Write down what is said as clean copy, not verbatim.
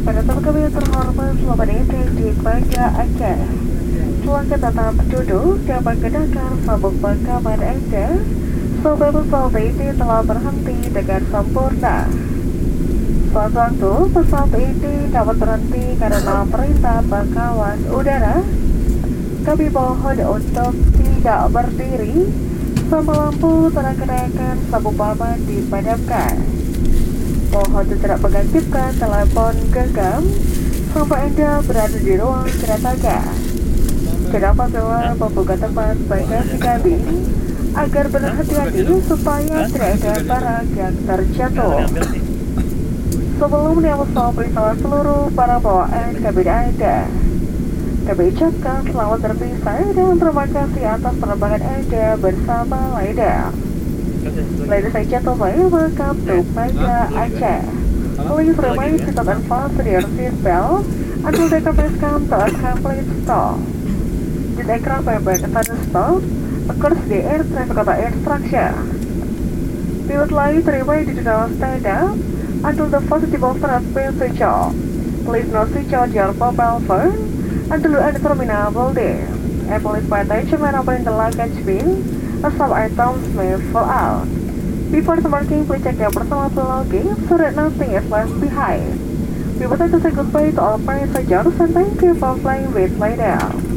Pada teman kami yang terhormat, selamat datang di Banda Aceh. Silakan tetap duduk dan menggunakan sabuk pengaman Anda sampai pesawat ini telah berhenti dengan sempurna. Sewaktu pesawat ini dapat berhenti karena perintah pengawas udara, kami mohon untuk tidak berdiri sampai lampu terang-terangan sabuk pengaman dipadamkan. Mohon tidak mengaktifkan telepon genggam sampai Anda berada di ruang kedatangan. Kenapa telah membuka tempat bagasi kami agar berhati-hati supaya tidak ada barang yang terjatuh. Sebelumnya bersama seluruh para bawaan kabin Anda, kami ucapkan selamat berpisah dan terima kasih atas penerbangan Anda bersama Lion. Ladies and gentlemen, welcome to Banda Aceh. Please remain seated and fasten your seatbelt until the company comes to a complete stop. This aircraft will break a sudden stop according to the air traffic control instruction. We would like to remind you to now stand up until the first departure has been switched off. Please not switch on your mobile phone until you enter the terminal building. And please pay attention when opening the luggage bin, as some items may fall out. Before departing, please check your personal belongings so that nothing is left behind. We would like to say goodbye to all passengers and thank you for flying with Lion.